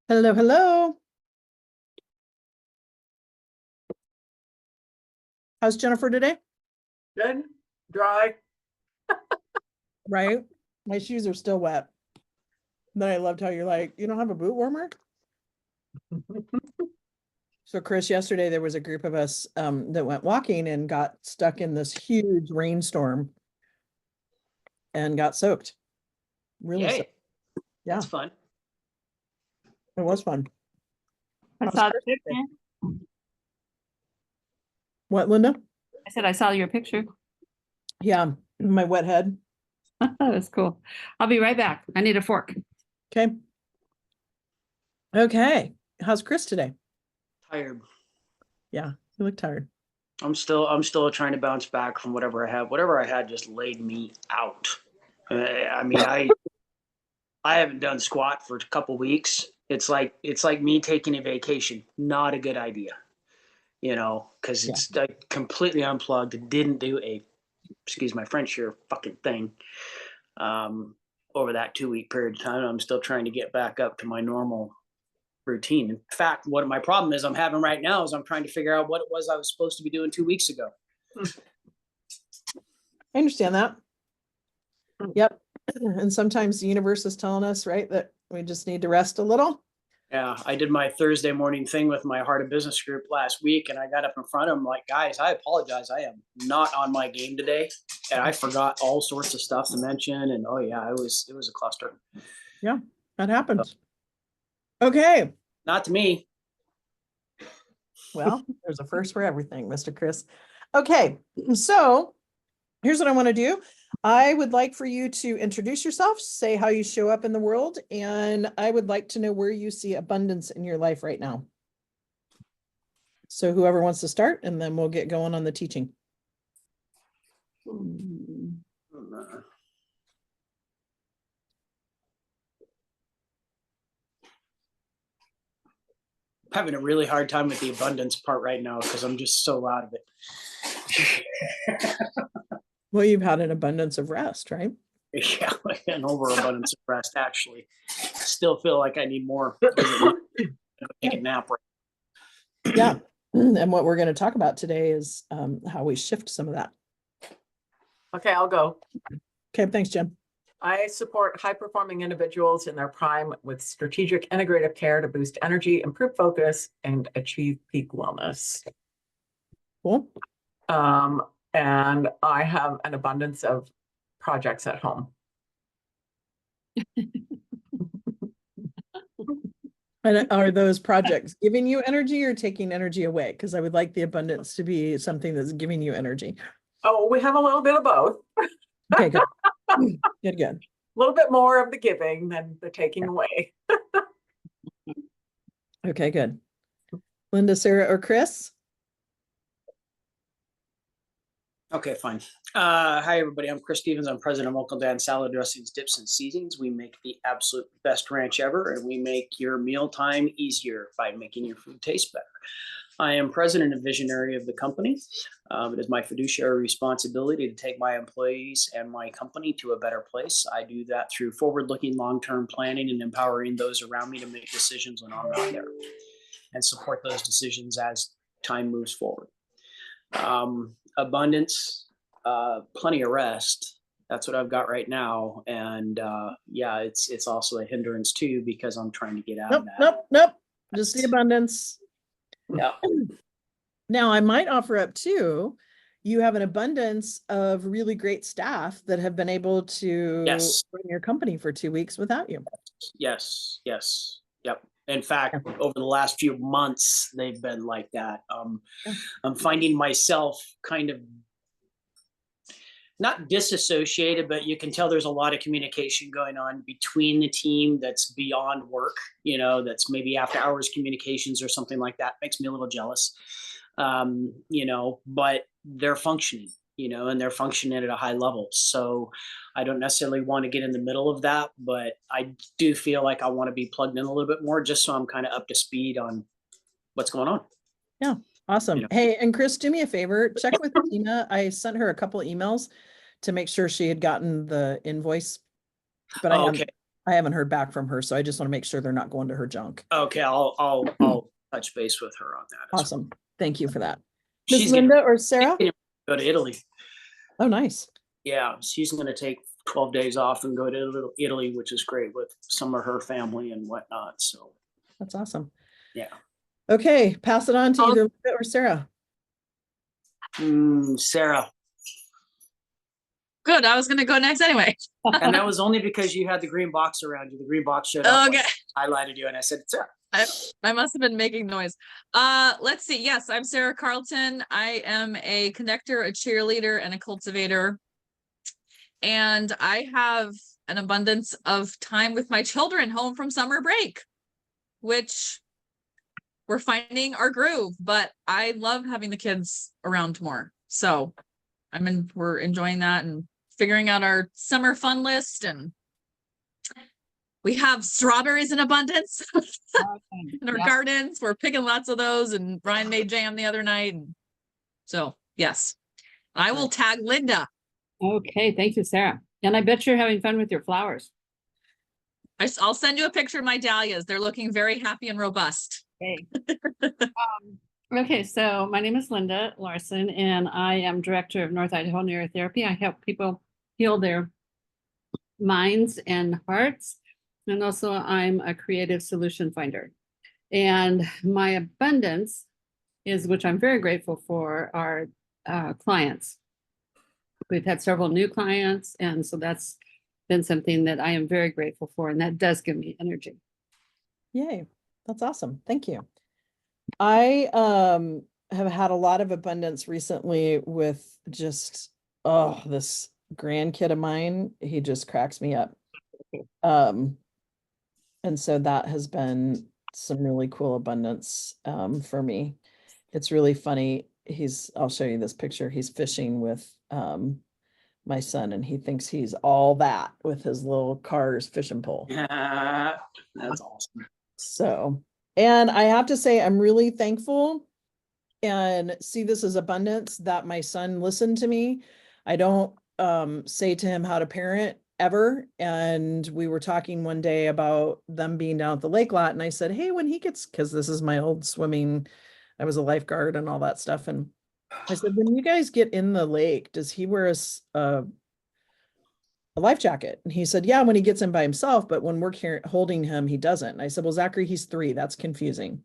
Hello, hello. How's Jennifer today? Good, dry. Right? My shoes are still wet. But I loved how you're like, you don't have a boot warmer? So Chris, yesterday there was a group of us that went walking and got stuck in this huge rainstorm and got soaked. Really Yay. soaked. Yeah, That's fun. it was fun. I How's saw the Chris today? picture. What, Linda? I said I saw your picture. Yeah, my wet head. That's cool. I'll be right back. I need a fork. Okay. Okay. How's Chris today? Tired. Yeah, you look tired. I'm still trying to bounce back from whatever I had. Whatever I had just laid me out. I mean, I haven't done squat for a couple weeks. It's like me taking a vacation. Not a good idea. You know, because it's like completely unplugged. Didn't do a, excuse my French here, fucking thing. Over that 2-week period of time, I'm still trying to get back up to my normal routine. In fact, what my problem is I'm having right now is I'm trying to figure out what it was I was supposed to be doing 2 weeks ago. I understand that. Yep. And sometimes the universe is telling us, right, that we just need to rest a little. Yeah, I did my Thursday morning thing with my Heart of Business group last week, and I got up in front of them like, guys, I apologize. I am not on my game today, and I forgot all sorts of stuff to mention. And oh yeah, it was a cluster. Yeah, that happens. Okay. Not to me. Well, there's a first for everything, Mr. Chris. Okay, so here's what I want to do. I would like for you to introduce yourself, say how you show up in the world, and I would like to know where you see abundance in your life right now. So whoever wants to start, and then we'll get going on the teaching. Having a really hard time with the abundance part right now because I'm just so out of it. Well, you've had an abundance of rest, right? Yeah, an overabundance of rest, actually. Still feel like I need more. Take a nap right. Yeah. And what we're going to talk about today is how we shift some of that. Okay, I'll go. Okay, thanks, Jim. I support high-performing individuals in their prime with strategic integrative care to boost energy, improve focus, and achieve peak wellness. Cool. And I have an abundance of projects at home. And are those projects giving you energy or taking energy away? Because I would like the abundance to be something that's giving you energy. Oh, we have a little bit of both. Okay, good. Good, good. A little bit more of the giving than the taking away. Okay, good. Linda, Sarah, or Chris? Okay, fine. Hi, everybody. I'm Chris Stevens. I'm president of Uncle Dan's Salad Dressings, Dips, and Seasonings. We make the absolute best ranch ever, and we make your mealtime easier by making your food taste better. I am president and visionary of the company. It is my fiduciary responsibility to take my employees and my company to a better place. I do that through forward-looking, long-term planning and empowering those around me to make decisions when I'm not there and support those decisions as time moves forward. Abundance, plenty of rest. That's what I've got right now. And yeah, it's also a hindrance too, because I'm trying to get out of that. Nope. Just the abundance. Yeah. Now, I might offer up too, you have an abundance of really great staff that have been able to run your company for 2 weeks without you. Yes. Yep. In fact, over the last few months, they've been like that. I'm finding myself kind of not disassociated, but you can tell there's a lot of communication going on between the team that's beyond work, that's maybe after hours communications or something like that. Makes me a little jealous. But they're functioning, and they're functioning at a high level. So I don't necessarily want to get in the middle of that, but I do feel like I want to be plugged in a little bit more just so I'm kind of up to speed on what's going on. Yeah. Awesome. Yeah. Hey, and Chris, do me a favor, check with Tina. I sent her a couple emails to make sure she had gotten the invoice, but Okay. I haven't heard back from her. So I just want to make sure they're not going to her junk. Okay. I'll touch base with her on that. as well. Awesome. Thank you for that. Miss She's gonna Linda or Sarah? go to Italy. Oh, nice. Yeah. She's going to take 12 days off and go to Italy, which is great with some of her family and whatnot. So That's awesome. yeah. Okay. Pass it on to either Linda or Sarah. Sarah. Good. I was gonna go next anyway. And that was only because you had the green box around you. The green box showed up. Okay. I highlighted you and I said, Sarah. I must have been making noise. Let's see. Yes, I'm Sarah Carlton. I am a connector, a cheerleader, and a cultivator. And I have an abundance of time with my children home from summer break, which we're finding our groove, but I love having the kids around more. So we're enjoying that and figuring out our summer fun list, and we have strawberries in abundance in our gardens. We're picking lots of those, and Brian made jam the other night. And so, yes, I will tag Linda. Okay, thank you, Sarah. And I bet you're having fun with your flowers. I'll send you a picture of my dahlias. They're looking very happy and robust. Okay. Okay, so my name is Linda Larson, and I am director of North Idaho Neurotherapy. I help people heal their minds and hearts. And also I'm a creative solution finder. And my abundance is, which I'm very grateful for, our clients. We've had several new clients, and so that's been something that I am very grateful for, and that does give me energy. Yay. That's awesome. Thank you. I have had a lot of abundance recently with just, this grandkid of mine. He just cracks me up. And so that has been some really cool abundance for me. It's really funny. I'll show you this picture. He's fishing with my son, and he thinks he's all that with his little Cars fishing pole. That's awesome. So, and I have to say, I'm really thankful and see this as abundance that my son listened to me. I don't say to him how to parent ever. And we were talking one day about them being down at the lake lot. And I said, hey, when he gets, because this is my old swimming, I was a lifeguard and all that stuff. And I said, when you guys get in the lake, does he wear a life jacket? And he said, yeah, when he gets in by himself, but when we're holding him, he doesn't. And I said, well, Zachary, he's 3. That's confusing.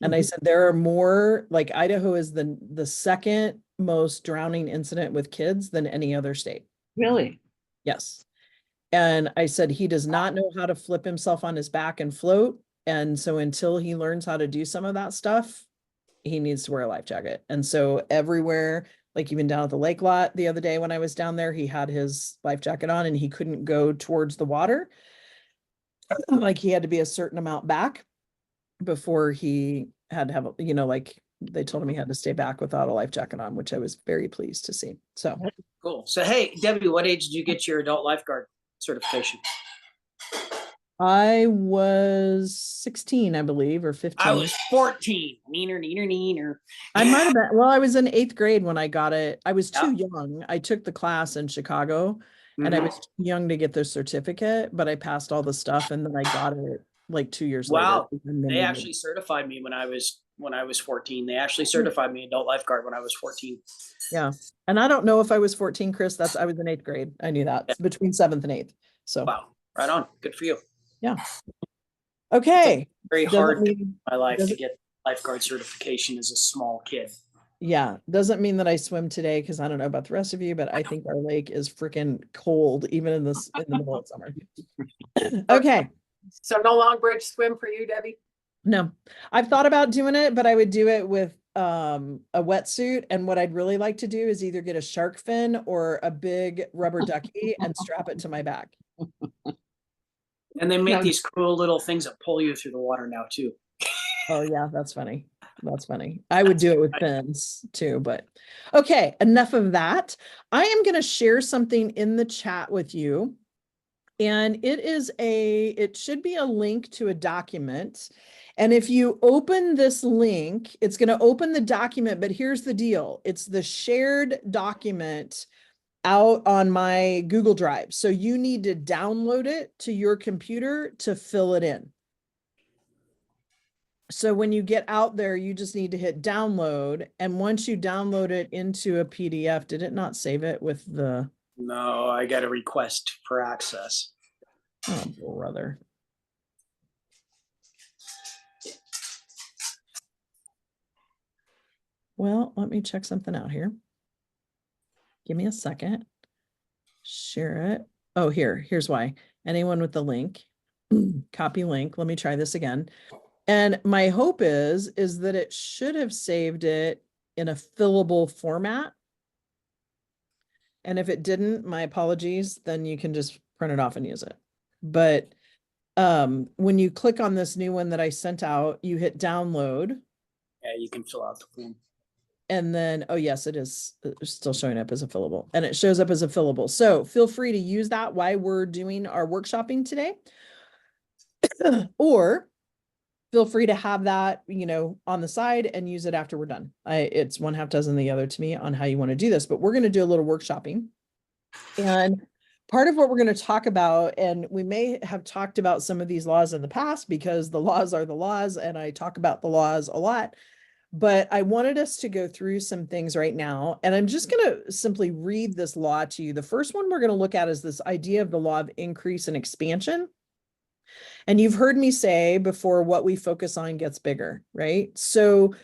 And I said, there are more, like Idaho is the second most drowning incident with kids than any other state. Really? Yes. And I said, he does not know how to flip himself on his back and float. And so until he learns how to do some of that stuff, he needs to wear a life jacket. And so everywhere, like even down at the lake lot the other day when I was down there, he had his life jacket on and he couldn't go towards the water. Like he had to be a certain amount back before he had to have, like they told him he had to stay back without a life jacket on, which I was very pleased to see. So Cool. So, hey, Debbie, what age did you get your adult lifeguard certification? I was 16, I believe, or 15. I was 14. Neener. I might have been, well, I was in 8th grade when I got it. I was too Yeah. young. I took the class in Chicago and I was too young to get the certificate, but I passed all the stuff and then I got it like 2 years Wow. later. And then They we- actually certified me when I was 14. They actually certified me adult lifeguard when I was 14. Yeah. And I don't know if I was 14, Chris. I was in 8th grade. I knew that. Yeah. Between 7th and 8th. So, Wow. Right on. Good for you. okay. Very Doesn't hard in mean- my life to doesn't- get lifeguard certification as a small kid. Yeah, doesn't mean that I swim today because I don't know about the rest of you, but I think our lake is freaking cold even in the middle of summer. Okay, So no long bridge swim for you, Debbie? no, I've thought about doing it, but I would do it with a wetsuit. And what I'd really like to do is either get a shark fin or a big rubber ducky and strap it to my back. And they make No. these cool little things that pull you through the water now too. Oh yeah, that's funny. That's funny. I would do it with fins too, but okay, enough of that. I am going to share something in the chat with you. And it should be a link to a document. And if you open this link, it's going to open the document, but here's the deal. It's the shared document out on my Google Drive. So you need to download it to your computer to fill it in. So when you get out there, you just need to hit download. And once you download it into a PDF, did it not save it with the... No, I got a request for access. Oh, brother. Well, let me check something out here. Give me a second. Share it. Oh, here's why. Anyone with the link, copy link. Let me try this again. And my hope is that it should have saved it in a fillable format. And if it didn't, my apologies, then you can just print it off and use it. But when you click on this new one that I sent out, you hit download. Yeah, you can fill out the form. And then, oh yes, it is still showing up as a fillable, and it shows up as a fillable. So feel free to use that while we're doing our workshopping today. Or feel free to have that, on the side and use it after we're done. It's one half dozen the other to me on how you want to do this, but we're going to do a little workshopping. And part of what we're going to talk about, and we may have talked about some of these laws in the past because the laws are the laws, and I talk about the laws a lot, but I wanted us to go through some things right now. And I'm just going to simply read this law to you. The first one we're going to look at is this idea of the law of increase and expansion. And you've heard me say before, what we focus on gets bigger, right? So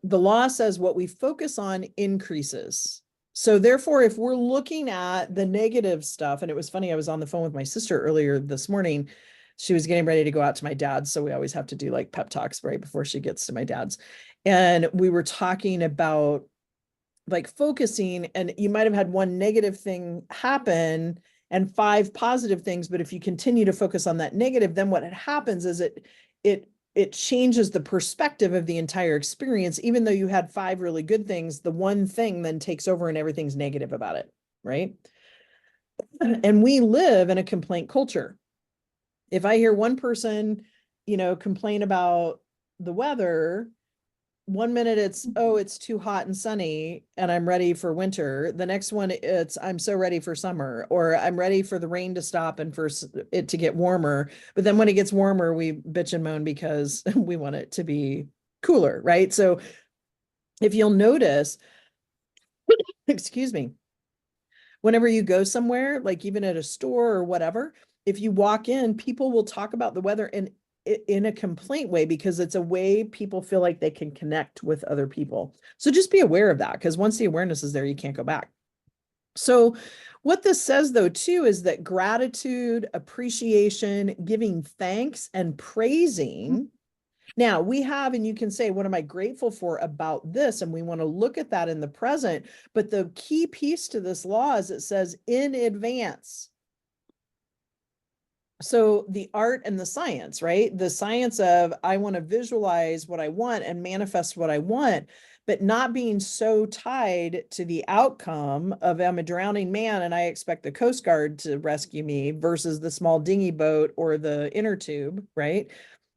the law says what we focus on increases. So therefore, if we're looking at the negative stuff, and it was funny, I was on the phone with my sister earlier this morning. She was getting ready to go out to my dad's. So we always have to do like pep talks right before she gets to my dad's. And we were talking about like focusing, and you might have had one negative thing happen and 5 positive things. But if you continue to focus on that negative, then what happens is it changes the perspective of the entire experience. Even though you had 5 really good things, the one thing then takes over and everything's negative about it, right? And we live in a complaint culture. If I hear one person, complain about the weather, one minute it's, oh, it's too hot and sunny and I'm ready for winter. The next one it's, I'm so ready for summer, or I'm ready for the rain to stop and for it to get warmer. But then when it gets warmer, we bitch and moan because we want it to be cooler, right? So if you'll notice, excuse me, whenever you go somewhere, like even at a store or whatever, if you walk in, people will talk about the weather in a complaint way, because it's a way people feel like they can connect with other people. So just be aware of that, because once the awareness is there, you can't go back. So what this says though too is that gratitude, appreciation, giving thanks, and praising. Now we have, and you can say, what am I grateful for about this? And we want to look at that in the present. But the key piece to this law is it says in advance. So the art and the science, right? The science of I want to visualize what I want and manifest what I want, but not being so tied to the outcome of I'm a drowning man and I expect the Coast Guard to rescue me versus the small dinghy boat or the inner tube, right?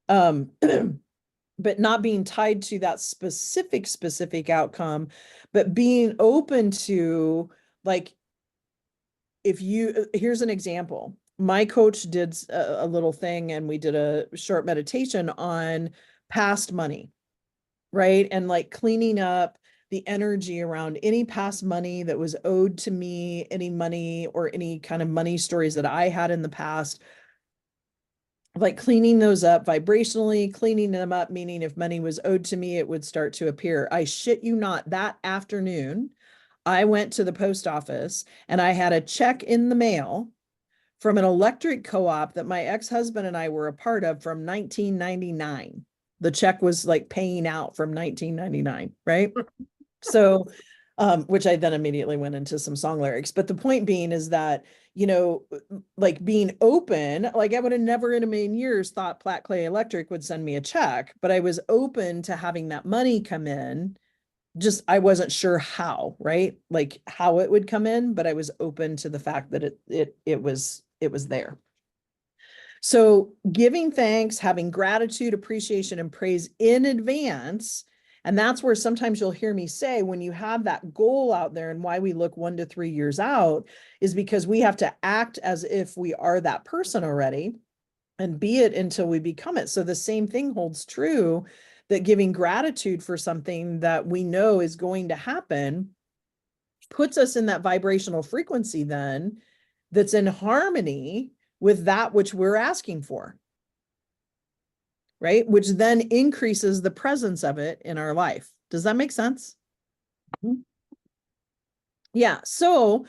But not being tied to that specific outcome, but being open to, like, here's an example. My coach did a little thing and we did a short meditation on past money, right? And like cleaning up the energy around any past money that was owed to me, any money or any kind of money stories that I had in the past, like cleaning those up vibrationally, cleaning them up, meaning if money was owed to me, it would start to appear. I shit you not, that afternoon, I went to the post office and I had a check in the mail from an electric co-op that my ex-husband and I were a part of from 1999. The check was like paying out from 1999, right? So, which I then immediately went into some song lyrics. But the point being is that, you know, like being open, like I would have never in a million years thought Platt Clay Electric would send me a check, but I was open to having that money come in. Just, I wasn't sure how, right? Like how it would come in, but I was open to the fact that it was there. So giving thanks, having gratitude, appreciation, and praise in advance. And that's where sometimes you'll hear me say, when you have that goal out there, and why we look 1 to 3 years out is because we have to act as if we are that person already and be it until we become it. So the same thing holds true, that giving gratitude for something that we know is going to happen puts us in that vibrational frequency then that's in harmony with that which we're asking for, right? Which then increases the presence of it in our life. Does that make sense? Yeah. So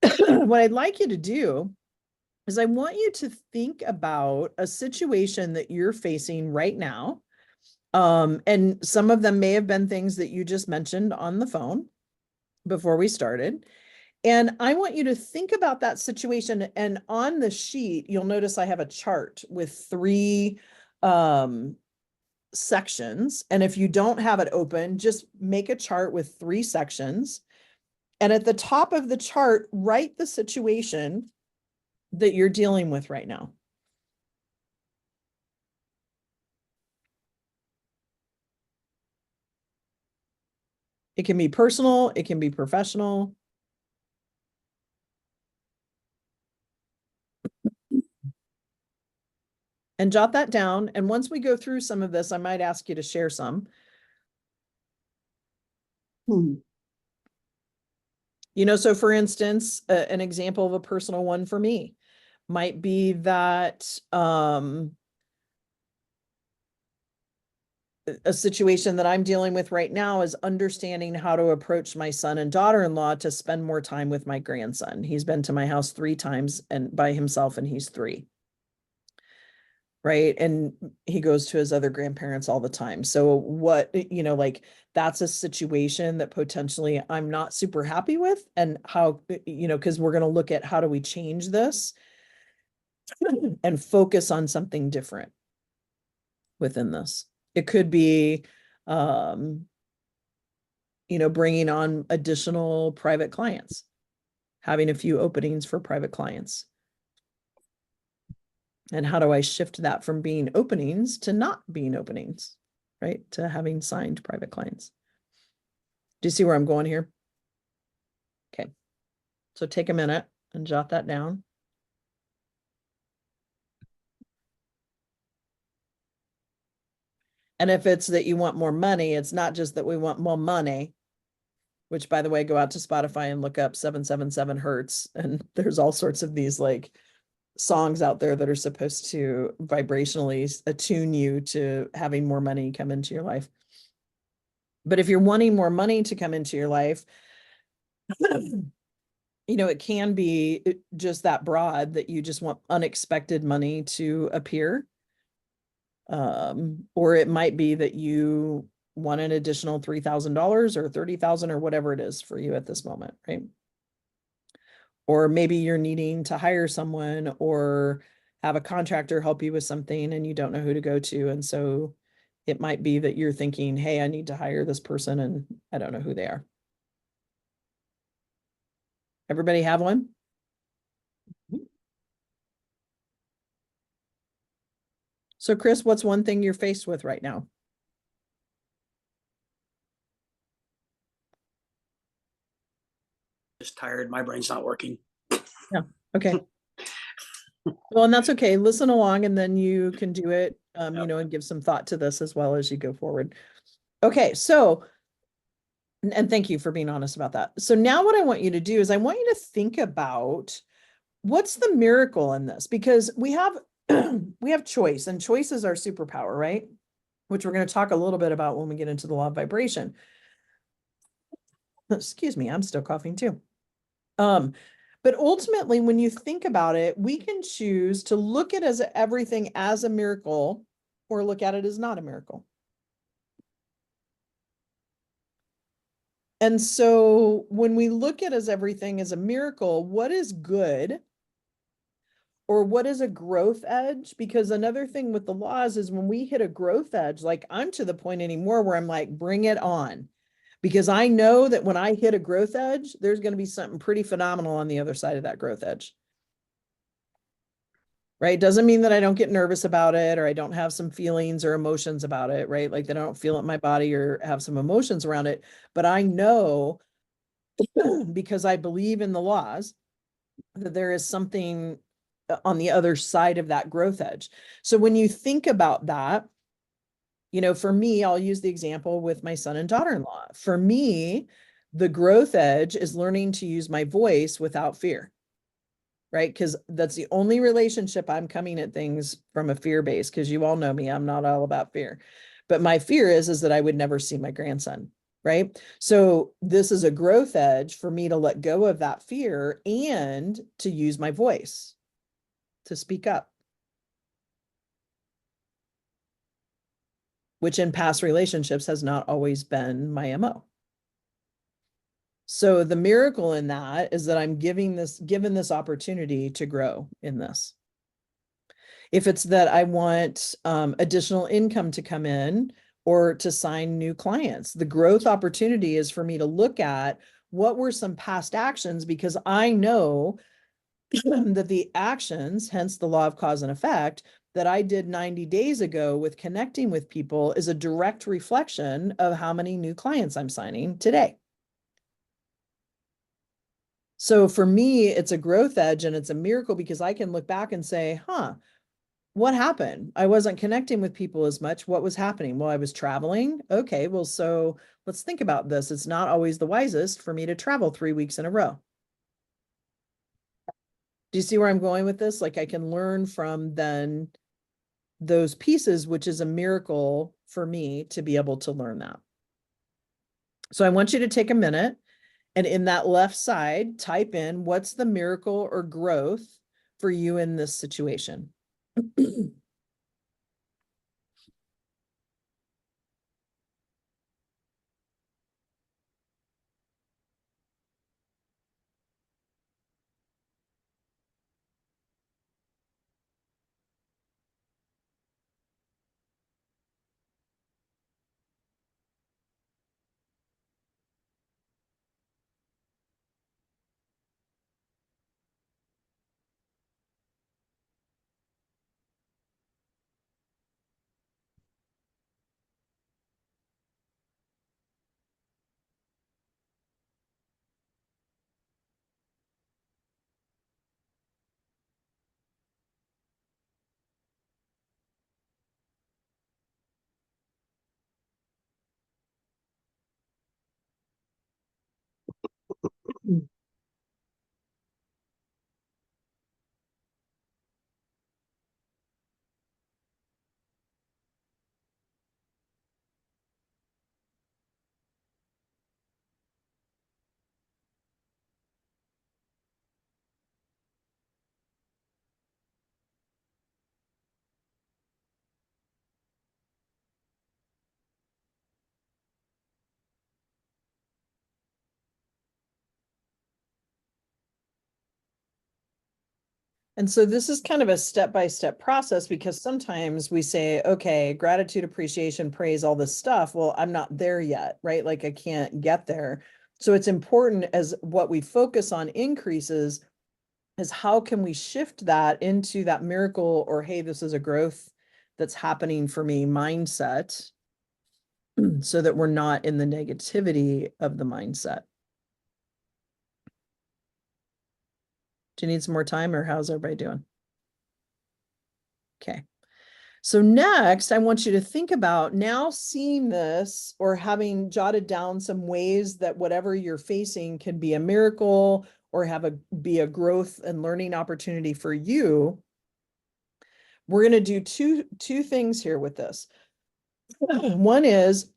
what I'd like you to do is I want you to think about a situation that you're facing right now. And some of them may have been things that you just mentioned on the phone before we started. And I want you to think about that situation. And on the sheet, you'll notice I have a chart with 3 sections. And if you don't have it open, just make a chart with 3 sections. And at the top of the chart, write the situation that you're dealing with right now. It can be personal, it can be professional. And jot that down. And once we go through some of this, I might ask you to share some. You know, so for instance, an example of a personal one for me might be that a situation that I'm dealing with right now is understanding how to approach my son and daughter-in-law to spend more time with my grandson. He's been to my house 3 times and by himself, and he's 3. Right. And he goes to his other grandparents all the time. So what, you know, like that's a situation that potentially I'm not super happy with, and how, you know, because we're going to look at how do we change this and focus on something different within this. It could be, you know, bringing on additional private clients, having a few openings for private clients. And how do I shift that from being openings to not being openings, right? To having signed private clients. Do you see where I'm going here? Okay. So take a minute and jot that down. And if it's that you want more money, it's not just that we want more money, which by the way, go out to Spotify and look up 777 Hertz. And there's all sorts of these like songs out there that are supposed to vibrationally attune you to having more money come into your life. But if you're wanting more money to come into your life, you know, it can be just that broad, that you just want unexpected money to appear. Or it might be that you want an additional $3,000 or $30,000 or whatever it is for you at this moment, right? Or maybe you're needing to hire someone or have a contractor help you with something and you don't know who to go to. And so it might be that you're thinking, hey, I need to hire this person and I don't know who they are. Everybody have one? So Chris, what's one thing you're faced with right now? Just tired. My brain's not working. Okay. Well, and that's okay. Listen along and then you can do it, you know, and give some thought to this as well as you go forward. Okay. So, and thank you for being honest about that. So now what I want you to do is I want you to think about what's the miracle in this, because we have, we have choice, and choice is our superpower, right? Which we're going to talk a little bit about when we get into the law of vibration. Excuse me, I'm still coughing too. But ultimately, when you think about it, we can choose to look at everything as a miracle or look at it as not a miracle. And so when we look at everything as a miracle, what is good? Or what is a growth edge? Because another thing with the laws is when we hit a growth edge, like I'm to the point anymore where I'm like, bring it on. Because I know that when I hit a growth edge, there's going to be something pretty phenomenal on the other side of that growth edge. Right? Doesn't mean that I don't get nervous about it or I don't have some feelings or emotions about it, right? Like that I don't feel it in my body or have some emotions around it. But I know because I believe in the laws that there is something on the other side of that growth edge. So when you think about that, you know, for me, I'll use the example with my son and daughter-in-law. For me, the growth edge is learning to use my voice without fear, right? Because that's the only relationship I'm coming at things from a fear base, because you all know me, I'm not all about fear. But my fear is that I would never see my grandson, right? So this is a growth edge for me to let go of that fear and to use my voice to speak up, which in past relationships has not always been my MO. So the miracle in that is that I'm given this opportunity to grow in this. If it's that I want additional income to come in or to sign new clients, the growth opportunity is for me to look at what were some past actions, because I know that the actions, hence the law of cause and effect, that I did 90 days ago with connecting with people is a direct reflection of how many new clients I'm signing today. So for me, it's a growth edge and it's a miracle because I can look back and say, huh, what happened? I wasn't connecting with people as much. What was happening? Well, I was traveling. Okay, well, so let's think about this. It's not always the wisest for me to travel 3 weeks in a row. Do you see where I'm going with this? Like I can learn from then those pieces, which is a miracle for me to be able to learn that. So I want you to take a minute and in that left side, type in what's the miracle or growth for you in this situation. And so this is kind of a step-by-step process because sometimes we say, okay, gratitude, appreciation, praise, all this stuff. Well, I'm not there yet, right? Like I can't get there. So it's important as what we focus on increases is how can we shift that into that miracle or, hey, this is a growth that's happening for me mindset so that we're not in the negativity of the mindset. Do you need some more time or how's everybody doing? Okay. So next, I want you to think about now seeing this or having jotted down some ways that whatever you're facing can be a miracle or be a growth and learning opportunity for you. We're going to do two things here with this. One is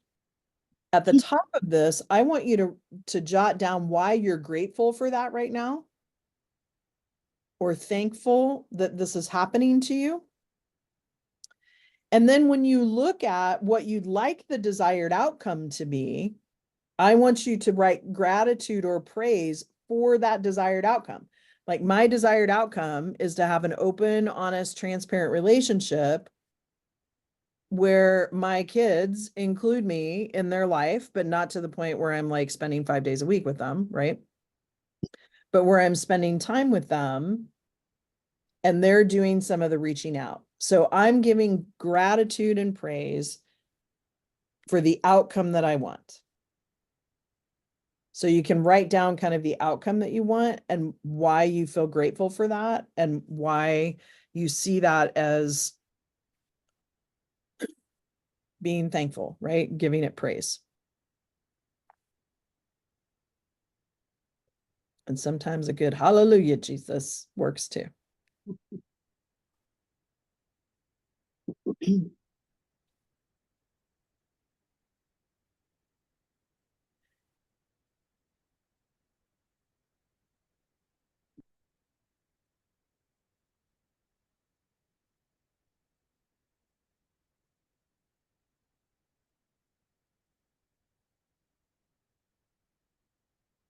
at the top of this, I want you to jot down why you're grateful for that right now or thankful that this is happening to you. And then when you look at what you'd like the desired outcome to be, I want you to write gratitude or praise for that desired outcome. Like my desired outcome is to have an open, honest, transparent relationship where my kids include me in their life, but not to the point where I'm like spending 5 days a week with them, right? But where I'm spending time with them and they're doing some of the reaching out. So I'm giving gratitude and praise for the outcome that I want. So you can write down kind of the outcome that you want and why you feel grateful for that and why you see that as being thankful, right? Giving it praise. And sometimes a good hallelujah, Jesus works too.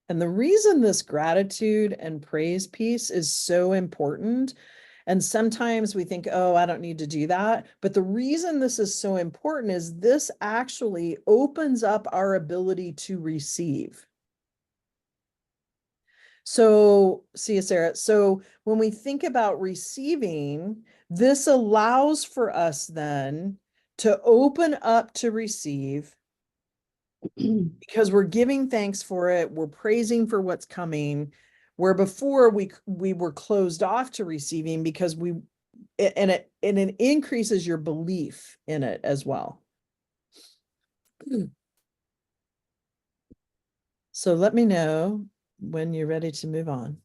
And the reason this gratitude and praise piece is so important, and sometimes we think, oh, I don't need to do that. But the reason this is so important is this actually opens up our ability to receive. So, see you, Sarah. So when we think about receiving, this allows for us then to open up to receive because we're giving thanks for it. We're praising for what's coming, where before we were closed off to receiving because it increases your belief in it as well. So let me know when you're ready to move on.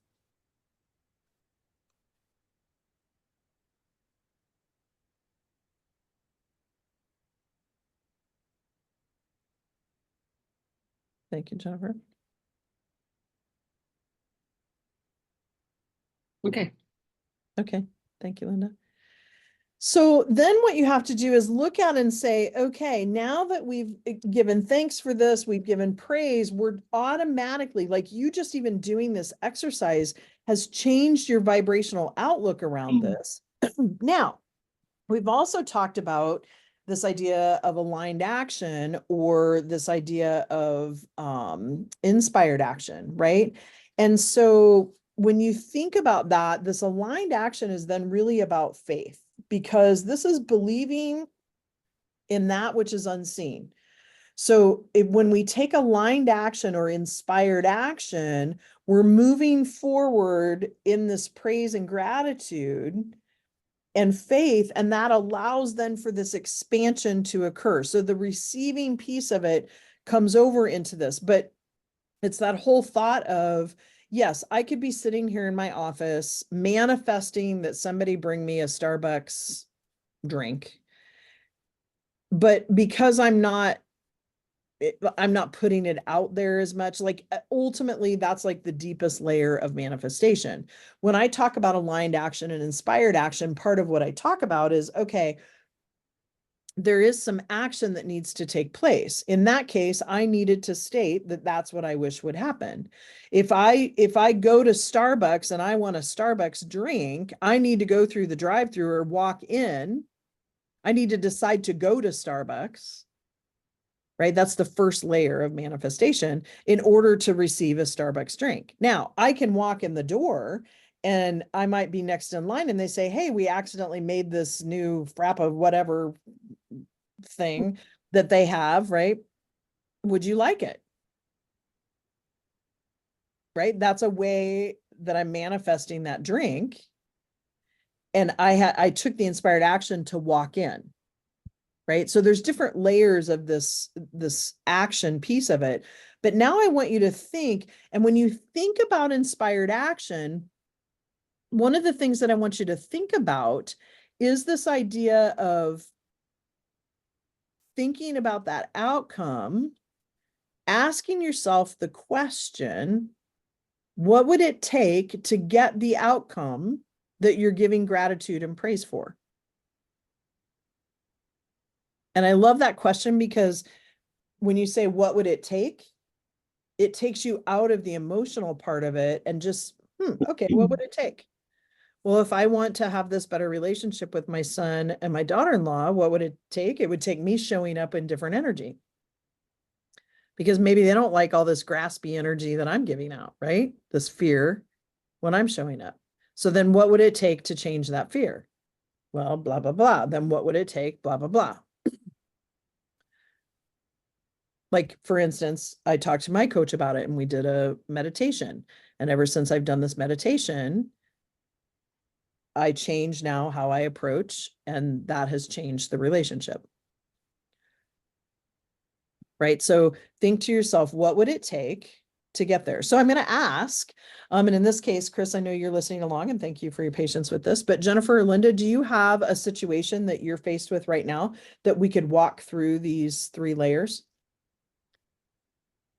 Thank you, Jennifer. Okay. Okay. Thank you, Linda. So then what you have to do is look at and say, okay, now that we've given thanks for this, we've given praise, we're automatically, like you just even doing this exercise has changed your vibrational outlook around this. Now, we've also talked about this idea of aligned action or this idea of inspired action, right? And so when you think about that, this aligned action is then really about faith, because this is believing in that which is unseen. So when we take aligned action or inspired action, we're moving forward in this praise and gratitude and faith, and that allows then for this expansion to occur. So the receiving piece of it comes over into this, but it's that whole thought of, yes, I could be sitting here in my office manifesting that somebody bring me a Starbucks drink, but because I'm not putting it out there as much, like ultimately that's like the deepest layer of manifestation. When I talk about aligned action and inspired action, part of what I talk about is, okay, there is some action that needs to take place. In that case, I needed to state that that's what I wish would happen. If I go to Starbucks and I want a Starbucks drink, I need to go through the drive-through or walk in. I need to decide to go to Starbucks, right? That's the first layer of manifestation in order to receive a Starbucks drink. Now, I can walk in the door and I might be next in line and they say, hey, we accidentally made this new frappa whatever thing that they have, right? Would you like it? Right? That's a way that I'm manifesting that drink. And I took the inspired action to walk in. Right? So there's different layers of this action piece of it. But now I want you to think, and when you think about inspired action, one of the things that I want you to think about is this idea of thinking about that outcome, asking yourself the question, what would it take to get the outcome that you're giving gratitude and praise for? And I love that question because when you say, what would it take? It takes you out of the emotional part of it and just, okay, what would it take? Well, if I want to have this better relationship with my son and my daughter-in-law, what would it take? It would take me showing up in different energy. Because maybe they don't like all this graspy energy that I'm giving out, right? This fear when I'm showing up. So then what would it take to change that fear? Well, blah, blah, blah. Then what would it take? Blah, blah, blah. Like, for instance, I talked to my coach about it and we did a meditation. And ever since I've done this meditation, I change now how I approach, and that has changed the relationship. Right? So think to yourself, what would it take to get there? So I'm going to ask, and in this case, Chris, I know you're listening along and thank you for your patience with this, but Jennifer or Linda, do you have a situation that you're faced with right now that we could walk through these 3 layers?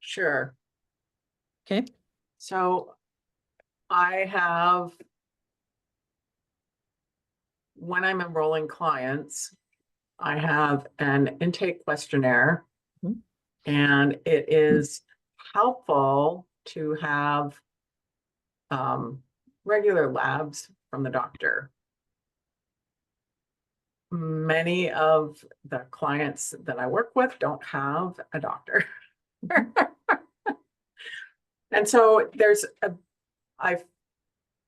Sure. Okay. So I have, when I'm enrolling clients, I have an intake questionnaire, Mhm. and it is helpful to have regular labs from the doctor. Many of the clients that I work with don't have a doctor. And so I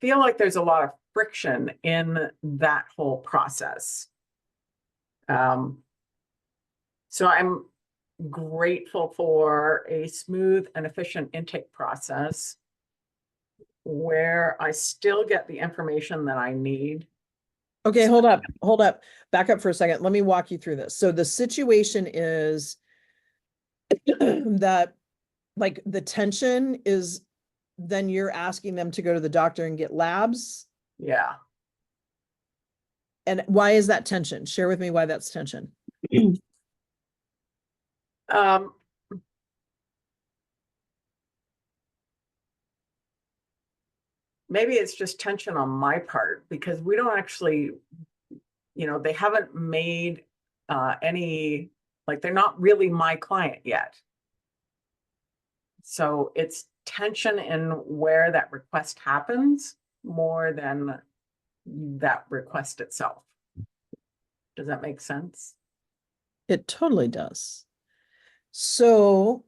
feel like there's a lot of friction in that whole process. So I'm grateful for a smooth and efficient intake process where I still get the information that I need. Okay, hold up. Back up for a second. Let me walk you through this. So the situation is that, like, the tension is then you're asking them to go to the doctor and get labs. Yeah. And why is that tension? Share with me why that's tension. Maybe it's just tension on my part because we don't actually, they haven't made any, like, they're not really my client yet. So it's tension in where that request happens more than that request itself. Does that make sense? It totally does. So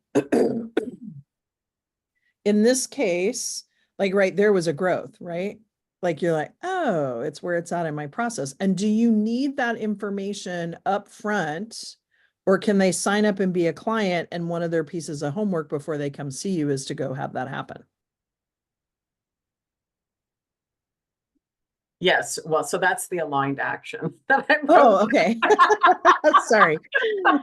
in this case, like right there was a growth, right? Like you're like, oh, it's where it's at in my process. And do you need that information up front, or can they sign up and be a client and one of their pieces of homework before they come see you is to go have that happen? Yes. Well, so that's the aligned action that I wrote. Oh, okay. Sorry.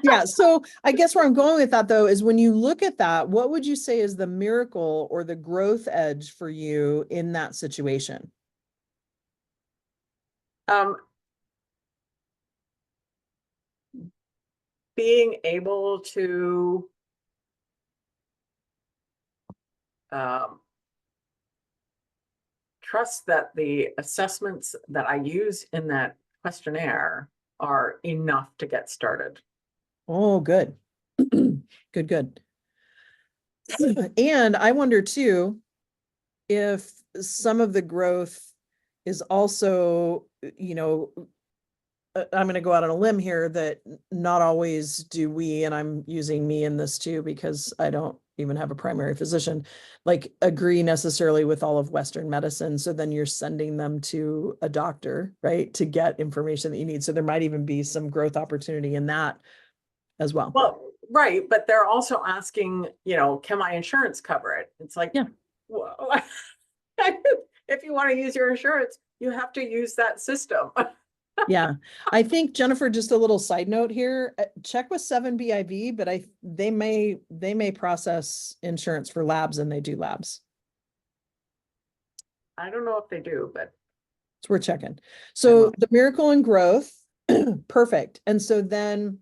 Yeah. So I guess where I'm going with that though is when you look at that, what would you say is the miracle or the growth edge for you in that situation? Being able to trust that the assessments that I use in that questionnaire are enough to get started. Oh, good. Good. And I wonder too, if some of the growth is also, I'm going to go out on a limb here that not always do we, and I'm using me in this too, because I don't even have a primary physician, like agree necessarily with all of Western medicine. So then you're sending them to a doctor, right, to get information that you need. So there might even be some growth opportunity in that as well. Well, right. But they're also asking, can my insurance cover it? It's like, yeah. Well, if you want to use your insurance, you have to use that system. Yeah, I think, Jennifer, just a little side note here, check with 7BIV, but they may process insurance for labs, and they do labs. I don't know if they do, but So we're checking. So the miracle and growth, perfect. And so then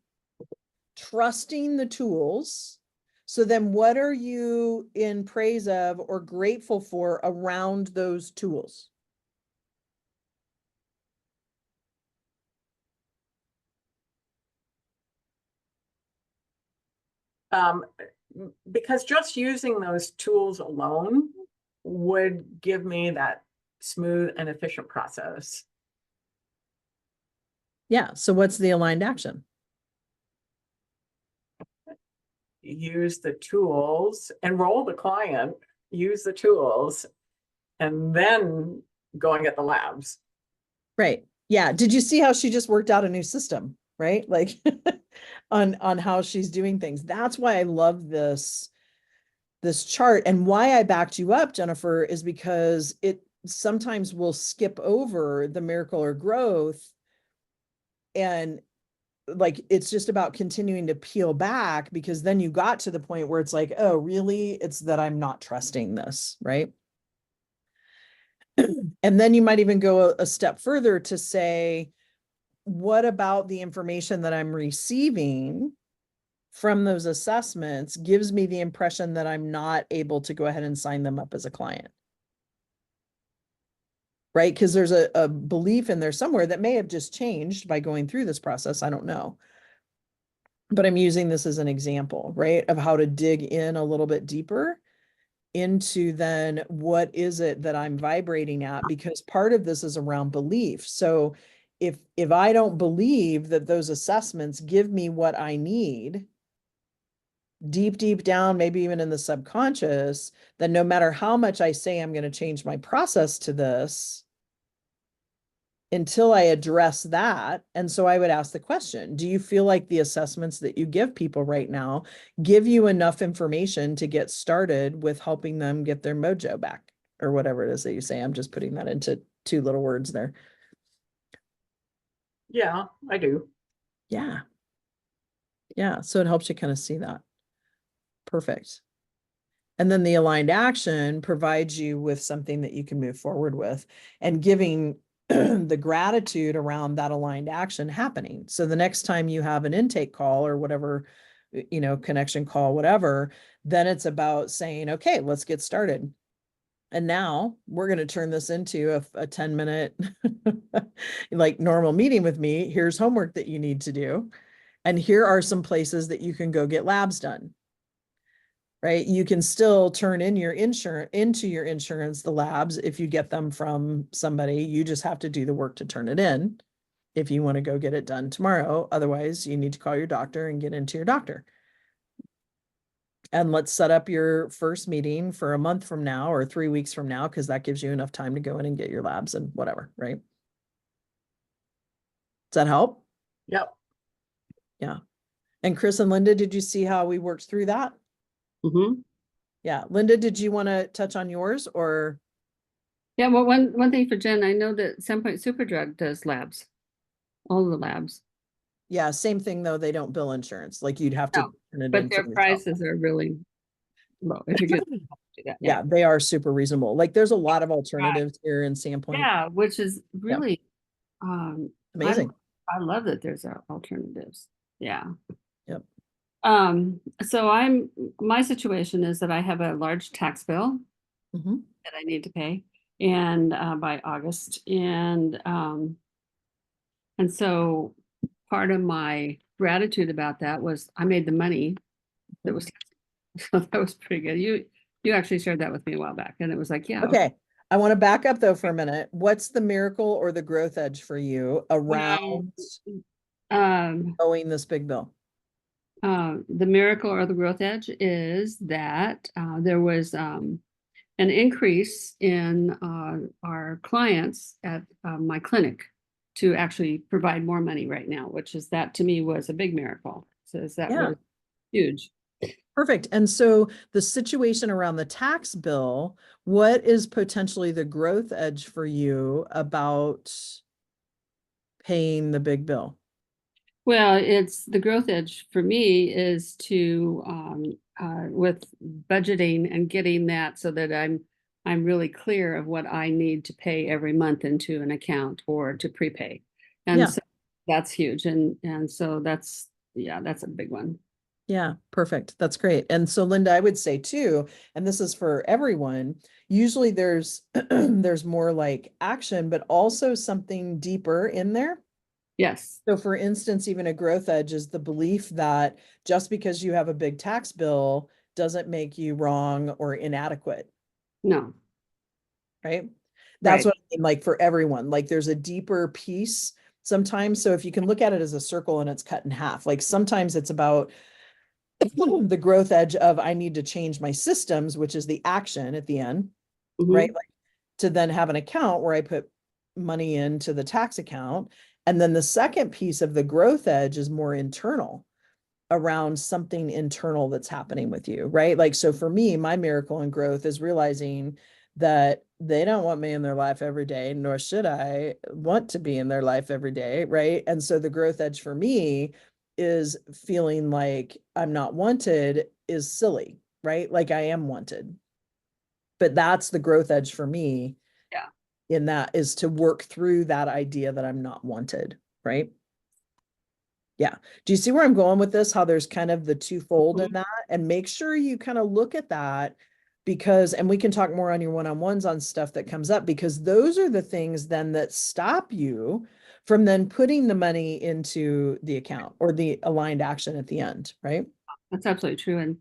trusting the tools. So then what are you in praise of or grateful for around those tools? Because just using those tools alone would give me that smooth and efficient process. Yeah. So what's the aligned action? Use the tools, enroll the client, use the tools, and then going at the labs. Right. Yeah. Did you see how she just worked out a new system, right? Like on how she's doing things. That's why I love this chart, and why I backed you up, Jennifer, is because it sometimes will skip over the miracle or growth, and like it's just about continuing to peel back, because then you got to the point where it's like, oh, really? It's that I'm not trusting this, right? And then you might even go a step further to say, what about the information that I'm receiving from those assessments gives me the impression that I'm not able to go ahead and sign them up as a client? Right? Because there's a belief in there somewhere that may have just changed by going through this process. I don't know. But I'm using this as an example, right, of how to dig in a little bit deeper into then what is it that I'm vibrating at, because part of this is around belief. So if I don't believe that those assessments give me what I need deep down, maybe even in the subconscious, then no matter how much I say I'm going to change my process to this, until I address that. And so I would ask the question, do you feel like the assessments that you give people right now give you enough information to get started with helping them get their mojo back, or whatever it is that you say? I'm just putting that into two little words there. Yeah, I do. Yeah. Yeah. So it helps you kind of see that. Perfect. And then the aligned action provides you with something that you can move forward with, and giving the gratitude around that aligned action happening. So the next time you have an intake call or whatever, connection call, whatever, then it's about saying, okay, let's get started. And now we're going to turn this into a 10-minute like normal meeting with me. Here's homework that you need to do. And here are some places that you can go get labs done. Right? You can still turn in your insurance, the labs, if you get them from somebody. You just have to do the work to turn it in if you want to go get it done tomorrow. Otherwise, you need to call your doctor and get into your doctor. And let's set up your first meeting for a month from now or 3 weeks from now, because that gives you enough time to go in and get your labs and whatever, right? Does that help? Yep. Yeah. And Chris and Linda, did you see how we worked through that? Mhm. Yeah. Linda, did you want to touch on yours, or? Yeah, well, one thing for Jen, I know that Sandpoint Superdrug does labs, all the labs. Yeah, same thing though. They don't bill insurance. Like you'd have to No, turn it but in their for yourself. prices are really low if you could do that. Yeah, they are super reasonable. Like there's a lot of alternatives here in Sandpoint. Yeah, which is really Amazing. I love that there's alternatives. Yeah. Yep. So my situation is that I have a large tax bill Mhm. that I need to pay, and by August, and so part of my gratitude about that was I made the money that was so that was pretty good. You actually shared that with me a while back, and it was like, yeah, Okay. I want to back up though for a minute. What's the miracle or the growth edge for you around owing this big bill? The miracle or the growth edge is that there was an increase in our clients at my clinic to actually provide more money right now, which is that to me was a big miracle. So that Yeah. was huge. Perfect. And so the situation around the tax bill, what is potentially the growth edge for you about paying the big bill? Well, it's the growth edge for me is to with budgeting and getting that so that I'm really clear of what I need to pay every month into an account or to prepay. And Yeah. so that's huge. And so that's a big one. Yeah, perfect. That's great. And so Linda, I would say too, and this is for everyone, usually there's there's more like action, but also something deeper in there Yes, So for instance, even a growth edge is the belief that just because you have a big tax bill doesn't make you wrong or inadequate, no, right? That's right. what I mean, like for everyone, like there's a deeper piece sometimes. So if you can look at it as a circle and it's cut in half, like sometimes it's about the growth edge of I need to change my systems, which is the action at the end, Mhm. right? Like to then have an account where I put money into the tax account. And then the second piece of the growth edge is more internal around something internal that's happening with you, right? Like, so for me, my miracle in growth is realizing that they don't want me in their life every day, nor should I want to be in their life every day, right? And so the growth edge for me is feeling like I'm not wanted is silly, right? Like I am wanted. But that's the growth edge for me. Yeah. In that is to work through that idea that I'm not wanted, right? Yeah. Do you see where I'm going with this? How there's kind of the twofold in that, and make sure you kind of look at that because, and we can talk more on your one-on-ones on stuff that comes up because those are the things then that stop you from then putting the money into the account or the aligned action at the end, right? That's absolutely true.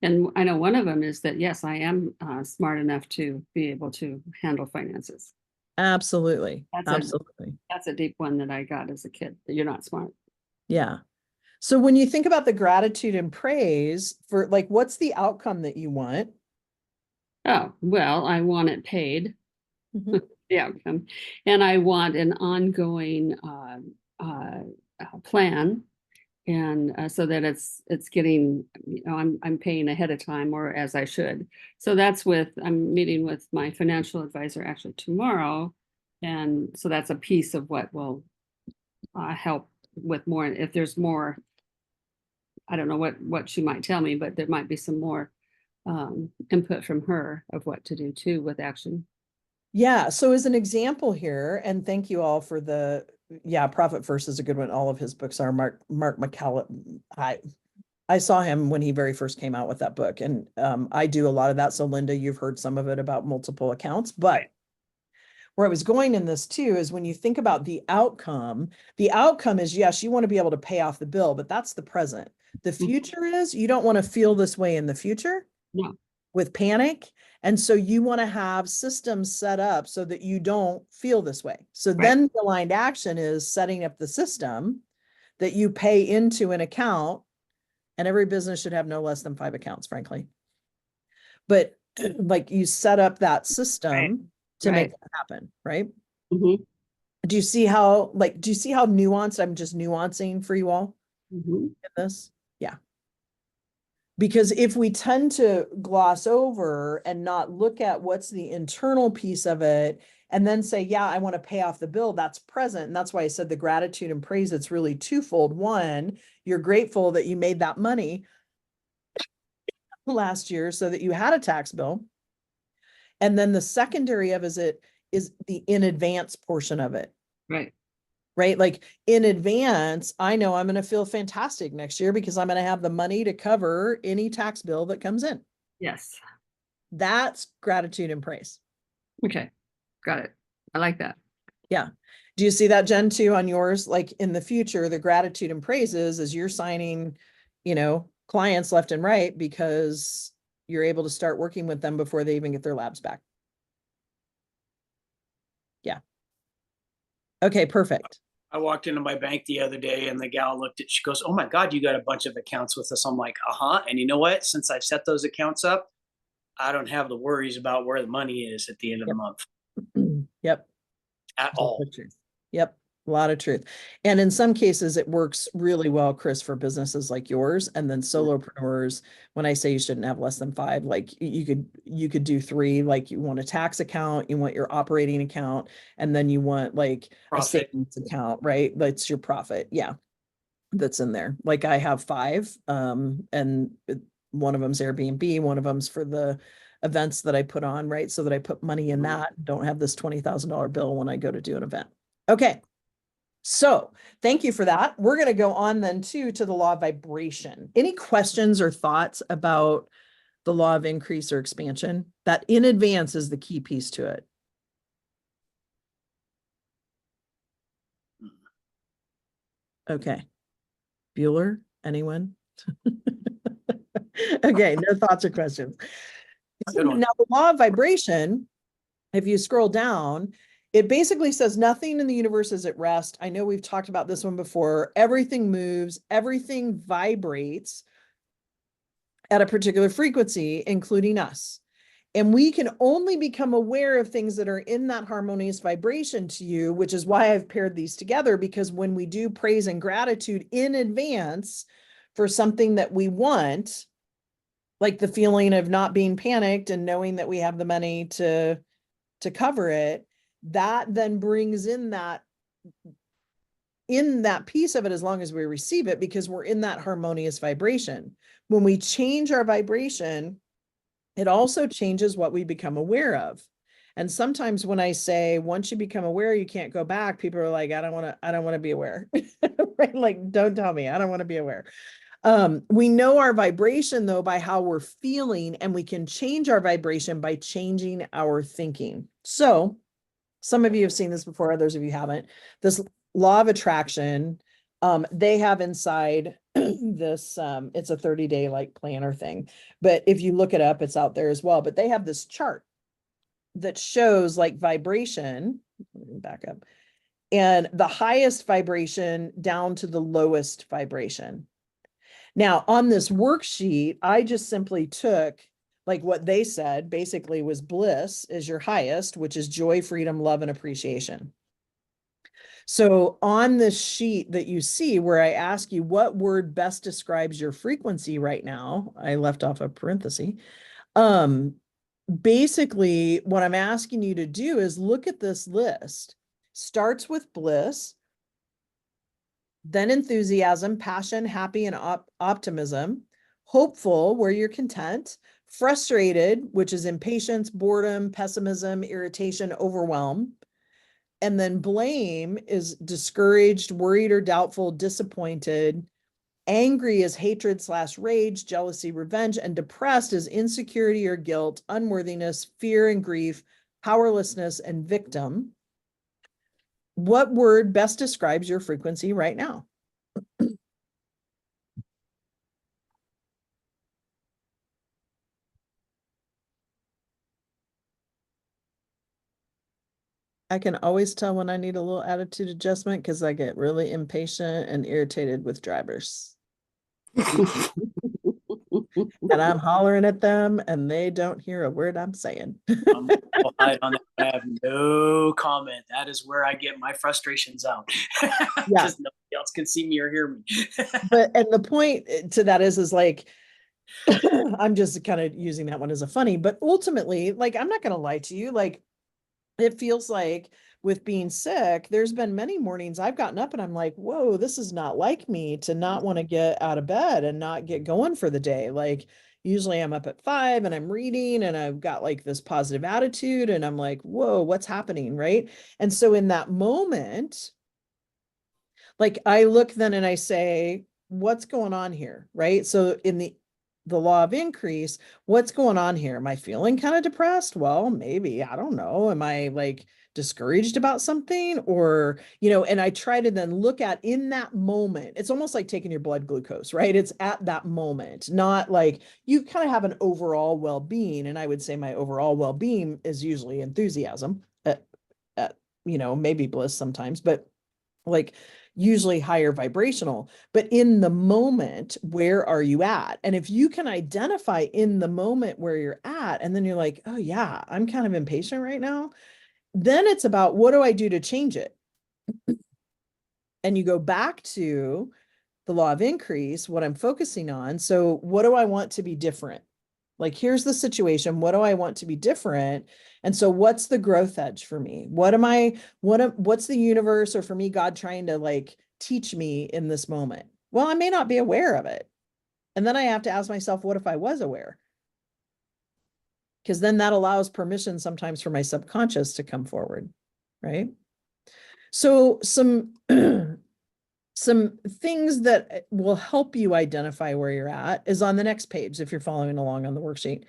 And I know one of them is that, yes, I am smart enough to be able to handle finances. Absolutely. That's Absolutely. That's a deep one that I got as a kid, that you're not smart. Yeah. So when you think about the gratitude and praise for like, what's the outcome that you want? Oh, well, I want it paid, Mhm. the outcome, and I want an ongoing plan, and so that it's getting, I'm paying ahead of time or as I should. So I'm meeting with my financial advisor actually tomorrow, and so that's a piece of what will help with more. If there's more, I don't know what she might tell me, but there might be some more input from her of what to do too with action. Yeah. So as an example here, and thank you all for yeah, Profit First is a good one. All of his books are Mark McCallum. I saw him when he very first came out with that book. And I do a lot of that. So Linda, you've heard some of it about multiple accounts, but where I was going in this too is when you think about the outcome is, yes, you want to be able to pay off the bill, but that's the present. The future is you don't want to feel this way in the future. No. With panic. And so you want to have systems set up so that you don't feel this way. So then the aligned action is setting up the system that you pay into an account, and every business should have no less than 5 accounts, frankly. But like you set up that system to make that happen, right? Mhm. Do you see how nuanced I'm just nuancing for you all Mhm. in this? Yeah. Because if we tend to gloss over and not look at what's the internal piece of it, and then say, yeah, I want to pay off the bill, that's present. And that's why I said the gratitude and praise, it's really twofold. One, you're grateful that you made that money last year so that you had a tax bill. And then the secondary of is the in advance portion of it. Right. Right? Like in advance, I know I'm going to feel fantastic next year because I'm going to have the money to cover any tax bill that comes in. Yes. That's gratitude and praise. Okay. Got it. I like that. Yeah. Do you see that, Jen, too, on yours? Like in the future, the gratitude and praises is you're signing, clients left and right because you're able to start working with them before they even get their labs back. Yeah. Okay, perfect. I walked into my bank the other day and the gal she goes, "Oh my God, you got a bunch of accounts with us." I'm like, uh-huh. And you know what? Since I've set those accounts up, I don't have the worries about where the money is at the end of the month Yep. at all. Yep. A lot of truth. And in some cases, it works really well, Chris, for businesses like yours. And then solopreneurs, when I say you shouldn't have less than 5, like you could do 3, like you want a tax account, you want your operating account, and then you want like a Profit. savings account, right? That's your profit. Yeah. That's in there. Like I have 5, and one of them's Airbnb, one of them's for the events that I put on, right? So that I put money in that, don't have this $20,000 bill when I go to do an event. Okay. So thank you for that. We're going to go on then to the law of vibration. Any questions or thoughts about the law of increase or expansion? That in advance is the key piece to it. Okay. Bueller, anyone? Okay, no thoughts or questions. Good one. Now, the law of vibration, if you scroll down, it basically says nothing in the universe is at rest. I know we've talked about this one before. Everything moves, everything vibrates at a particular frequency, including us. And we can only become aware of things that are in that harmonious vibration to you, which is why I've paired these together, because when we do praise and gratitude in advance for something that we want, like the feeling of not being panicked and knowing that we have the money to cover it, that then brings in that piece of it, as long as we receive it, because we're in that harmonious vibration. When we change our vibration, it also changes what we become aware of. And sometimes when I say, once you become aware, you can't go back, people are like, I don't want to be aware. Right? Like, don't tell me, I don't want to be aware. We know our vibration though by how we're feeling, and we can change our vibration by changing our thinking. So some of you have seen this before, others of you haven't. This law of attraction, they have inside this, it's a 30-day like planner thing, but if you look it up, it's out there as well. But they have this chart that shows like vibration, let me back up, and the highest vibration down to the lowest vibration. Now, on this worksheet, I just simply took like what they said basically was bliss is your highest, which is joy, freedom, love, and appreciation. So on this sheet that you see where I ask you what word best describes your frequency right now, I left off a parenthesis. Basically what I'm asking you to do is look at this list. Starts with bliss, then enthusiasm, passion, happy, and optimism, hopeful, where you're content, frustrated, which is impatience, boredom, pessimism, irritation, overwhelm. And then blame is discouraged, worried, or doubtful, disappointed. Angry is hatred / rage, jealousy, revenge, and depressed is insecurity or guilt, unworthiness, fear and grief, powerlessness, and victim. What word best describes your frequency right now? I can always tell when I need a little attitude adjustment because I get really impatient and irritated with drivers. And I'm hollering at them and they don't hear a word I'm saying. I'm I have no comment. That is where I get my frustrations out. Because nobody else can see me or hear me. But and the point to that is like I'm just kind of using that one as a funny, but ultimately, like, I'm not going to lie to you. Like, it feels like with being sick, there's been many mornings I've gotten up and I'm like, whoa, this is not like me to not want to get out of bed and not get going for the day. Like, usually I'm up at 5 and I'm reading and I've got like this positive attitude and I'm like, whoa, what's happening? Right. And so in that moment, like I look then and I say, what's going on here? Right. So in the law of increase, what's going on here? Am I feeling kind of depressed? Well, maybe, I don't know. Am I like discouraged about something? Or, you know, and I try to then look at in that moment, it's almost like taking your blood glucose, right? It's at that moment, not like you kind of have an overall well-being. And I would say my overall well-being is usually enthusiasm, you know, maybe bliss sometimes, but like usually higher vibrational. But in the moment, where are you at? And if you can identify in the moment where you're at, and then you're like, oh yeah, I'm kind of impatient right now, then it's about what do I do to change it? And you go back to the law of increase, what I'm focusing on. So what do I want to be different? Like, here's the situation. What do I want to be different? And so what's the growth edge for me? What's the universe, or for me, God trying to like teach me in this moment? Well, I may not be aware of it. And then I have to ask myself, what if I was aware? Because then that allows permission sometimes for my subconscious to come forward, right? So some things that will help you identify where you're at is on the next page if you're following along on the worksheet.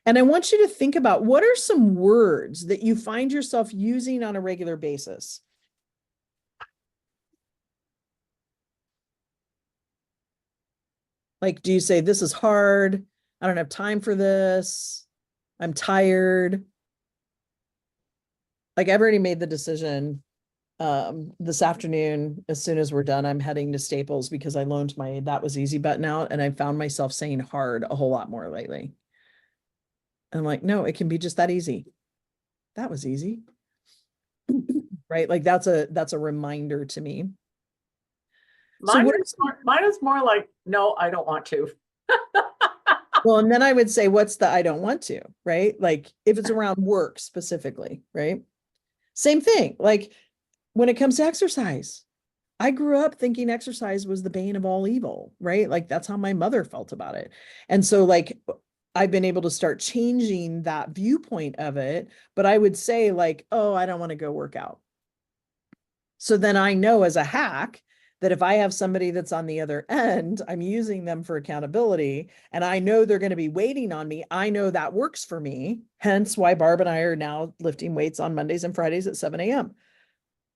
And I want you to think about what are some words that you find yourself using on a regular basis. Like, do you say, this is hard, I don't have time for this, I'm tired? Like, I've already made the decision. This afternoon, as soon as we're done, I'm heading to Staples because I loaned my That Was Easy button out, and I found myself saying hard a whole lot more lately. I'm like, no, it can be just that easy. That was easy. Right? Like, that's a reminder to me. So Mine what is mine is more like, no, I don't want to. Well, and then I would say, what's the I don't want to, right? Like, if it's around work specifically, right? Same thing. Like, when it comes to exercise, I grew up thinking exercise was the bane of all evil, right? Like, that's how my mother felt about it. And so, like, I've been able to start changing that viewpoint of it, but I would say, like, oh, I don't want to go work out. So then I know as a hack that if I have somebody that's on the other end, I'm using them for accountability, and I know they're going to be waiting on me. I know that works for me. Hence why Barb and I are now lifting weights on Mondays and Fridays at 7 a.m.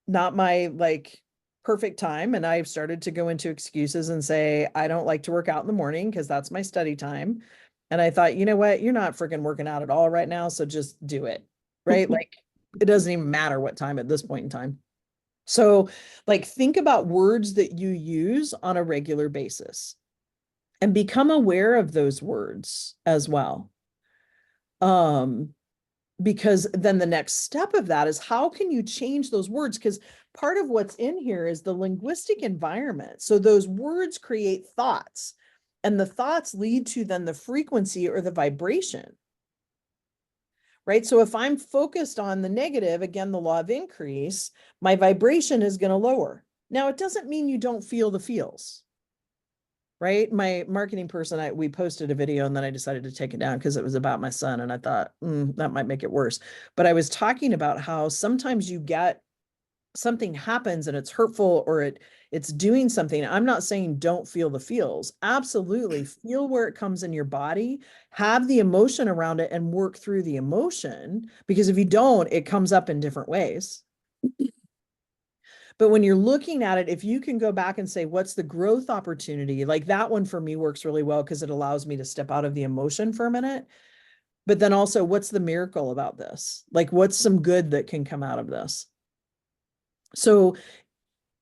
Not my like perfect time. And I've started to go into excuses and say, I don't like to work out in the morning because that's my study time. And I thought, you know what? You're not freaking working out at all right now. So just do it. Right. Like, it doesn't even matter what time at this point in time. So, like, think about words that you use on a regular basis and become aware of those words as well. Because then the next step of that is, how can you change those words? Because part of what's in here is the linguistic environment. So those words create thoughts, and the thoughts lead to then the frequency or the vibration. Right? So if I'm focused on the negative, again, the law of increase, my vibration is going to lower. Now, it doesn't mean you don't feel the feels. Right? My marketing person, we posted a video and then I decided to take it down because it was about my son. And I thought, that might make it worse. But I was talking about how sometimes you get something happens and it's hurtful, or it's doing something. I'm not saying don't feel the feels. Absolutely feel where it comes in your body, have the emotion around it, and work through the emotion, because if you don't, it comes up in different ways. But when you're looking at it, if you can go back and say, what's the growth opportunity? Like, that one for me works really well because it allows me to step out of the emotion for a minute. But then also, what's the miracle about this? Like, what's some good that can come out of this? So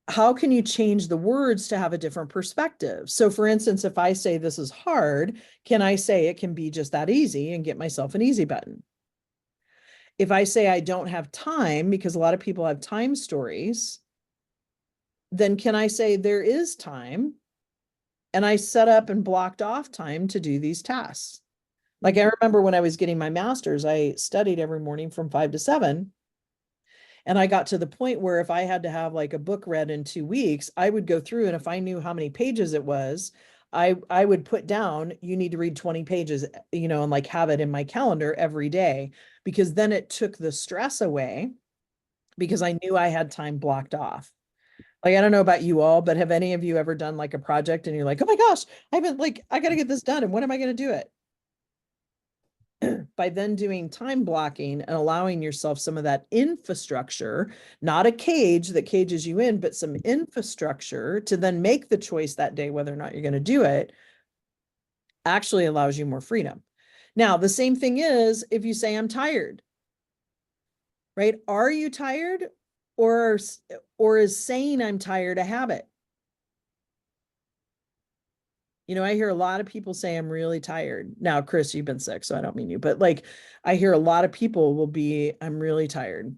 how can you change the words to have a different perspective? So for instance, if I say this is hard, can I say it can be just that easy and get myself an easy button? If I say I don't have time, because a lot of people have time stories, then can I say there is time, and I set up and blocked off time to do these tasks? Like, I remember when I was getting my master's, I studied every morning from 5 to 7. And I got to the point where if I had to have like a book read in 2 weeks, I would go through, and if I knew how many pages it was, I would put down, you need to read 20 pages, and like have it in my calendar every day, because then it took the stress away, because I knew I had time blocked off. Like, I don't know about you all, but have any of you ever done like a project and you're like, oh my gosh, I got to get this done. And when am I going to do it? By then doing time blocking and allowing yourself some of that infrastructure, not a cage that cages you in, but some infrastructure to then make the choice that day whether or not you're going to do it, actually allows you more freedom. Now, the same thing is if you say, I'm tired, right? Are you tired, or is saying I'm tired a habit? I hear a lot of people say, I'm really tired. Now, Chris, you've been sick, so I don't mean you, but like, I hear a lot of people will be, I'm really tired.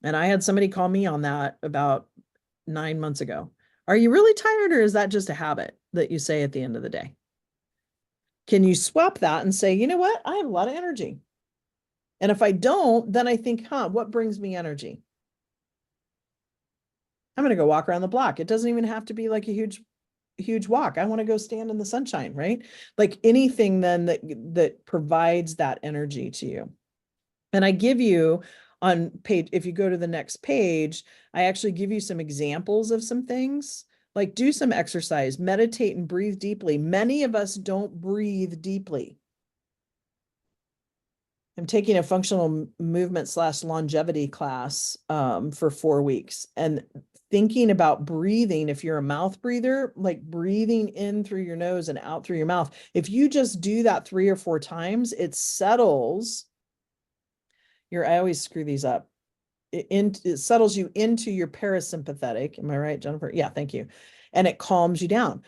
And I had somebody call me on that about 9 months ago. Are you really tired, or is that just a habit that you say at the end of the day? Can you swap that and say, you know what? I have a lot of energy. And if I don't, then I think, what brings me energy? I'm going to go walk around the block. It doesn't even have to be like a huge walk. I want to go stand in the sunshine, right? Like anything then that provides that energy to you. And I give you on page, if you go to the next page, I actually give you some examples of some things, like do some exercise, meditate, and breathe deeply. Many of us don't breathe deeply. I'm taking a functional movement / longevity class for 4 weeks, and thinking about breathing. If you're a mouth breather, like breathing in through your nose and out through your mouth. If you just do that 3 or 4 times, it settles I always screw these up. It settles you into your parasympathetic. Am I right, Jennifer? Yeah, thank you. And it calms you down.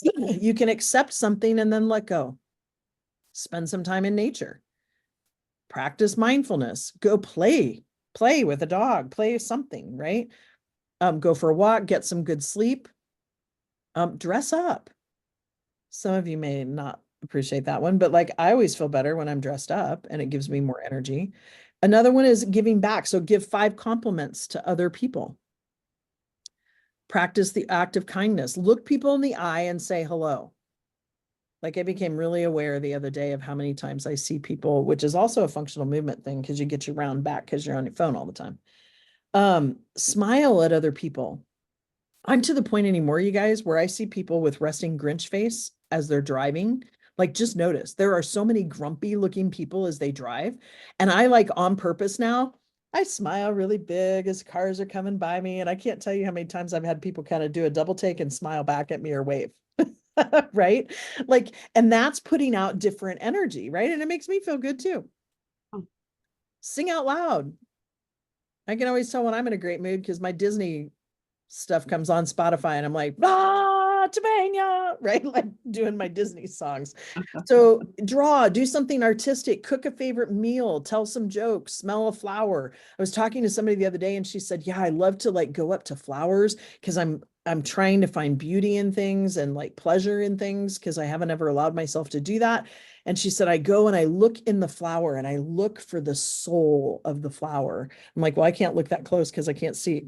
You can accept something and then let go. Spend some time in nature. Practice mindfulness. Go play with a dog, play something, right? Go for a walk, get some good sleep. Dress up. Some of you may not appreciate that one, but like I always feel better when I'm dressed up and it gives me more energy. Another one is giving back. So give 5 compliments to other people. Practice the act of kindness. Look people in the eye and say hello. Like I became really aware the other day of how many times I see people, which is also a functional movement thing because you get your round back because you're on your phone all the time. Smile at other people. I'm to the point anymore, you guys, where I see people with resting Grinch face as they're driving. Like, just notice there are so many grumpy looking people as they drive. And I like on purpose now, I smile really big as cars are coming by me. And I can't tell you how many times I've had people kind of do a double take and smile back at me or wave. Right? Like, and that's putting out different energy, right? And it makes me feel good too. Sing out loud. I can always tell when I'm in a great mood because my Disney stuff comes on Spotify and I'm like, ah, Tabania, right? Like doing my Disney songs. So do something artistic, cook a favorite meal, tell some jokes, smell a flower. I was talking to somebody the other day and she said, yeah, I love to like go up to flowers because I'm trying to find beauty in things and like pleasure in things because I haven't ever allowed myself to do that. And she said, I go and I look in the flower and I look for the soul of the flower. I'm like, well, I can't look that close because I can't see.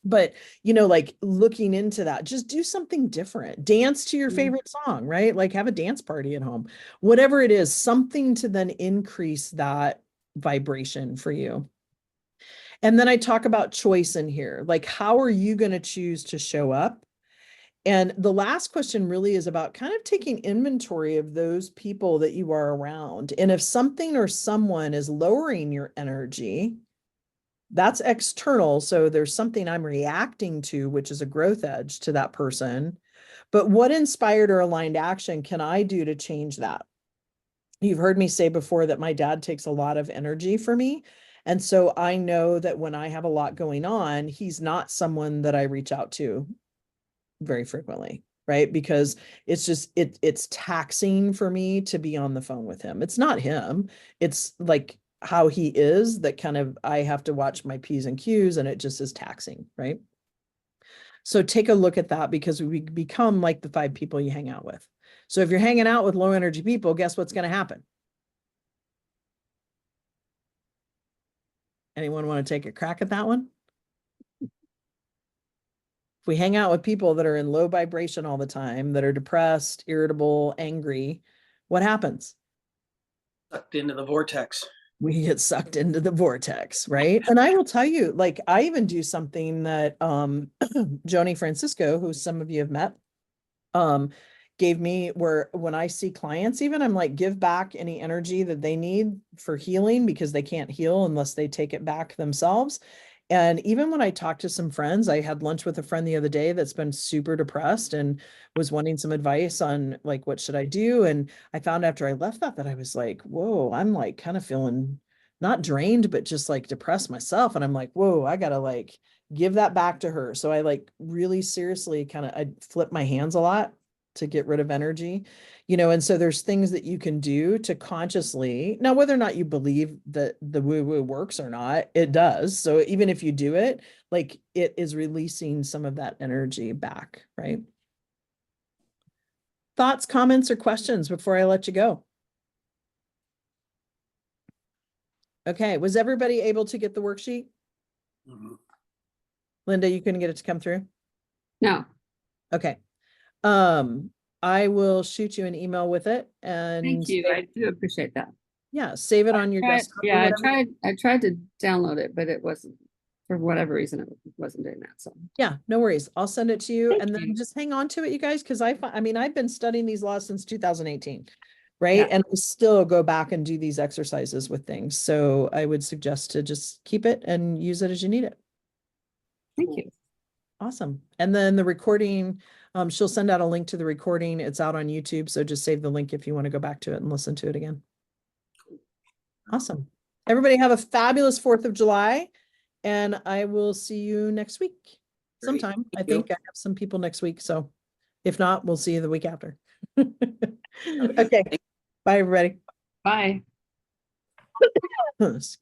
But, like looking into that, just do something different. Dance to your favorite song, right? Like have a dance party at home, whatever it is, something to then increase that vibration for you. And then I talk about choice in here. Like, how are you going to choose to show up? And the last question really is about kind of taking inventory of those people that you are around. And if something or someone is lowering your energy, that's external. So there's something I'm reacting to, which is a growth edge to that person. But what inspired or aligned action can I do to change that? You've heard me say before that my dad takes a lot of energy for me. And so I know that when I have a lot going on, he's not someone that I reach out to very frequently, right? Because it's just, it's taxing for me to be on the phone with him. It's not him. It's like how he is that kind of, I have to watch my P's and Q's and it just is taxing, right? So take a look at that because we become like the 5 people you hang out with. So if you're hanging out with low energy people, guess what's going to happen? Anyone want to take a crack at that one? If we hang out with people that are in low vibration all the time, that are depressed, irritable, angry, what happens? Sucked into the vortex. We get sucked into the vortex, right? And I will tell you, like, I even do something that Joni Francisco, who some of you have met, gave me, where when I see clients, even I'm like, give back any energy that they need for healing because they can't heal unless they take it back themselves. And even when I talk to some friends, I had lunch with a friend the other day that's been super depressed and was wanting some advice on like, what should I do? And I found after I left that I was like, whoa, I'm like kind of feeling not drained, but just like depressed myself. And I'm like, whoa, I gotta like give that back to her. So I like really seriously I flip my hands a lot to get rid of energy, and so there's things that you can do to consciously, now, whether or not you believe that the woo-woo works or not, it does. So even if you do it, like it is releasing some of that energy back, right? Thoughts, comments, or questions before I let you go? Okay, was everybody able to get the worksheet? Mhm. Linda, you couldn't get it to come through? No, Okay. I will shoot you an email with it and thank you. I do appreciate that. yeah, save it on your desktop. or Yeah, whatever. I tried to download it, but it wasn't, for whatever reason, it wasn't doing that. So Yeah, no worries. I'll send it to you Thank and then you. just hang on to it, you guys, because I mean, I've been studying these laws since 2018. right? Yeah. And we still go back and do these exercises with things. So I would suggest to just keep it and use it as you need it. Thank you. Awesome. And then the recording, she'll send out a link to the recording. It's out on YouTube. So just save the link if you want to go back to it and listen to it again. Awesome. Everybody have a fabulous 4th of July. And I will see you next week Great. sometime. I Thank you. think I have some people next week. So if not, we'll see you the week after. Okay. Bye, everybody. Bye. Excuse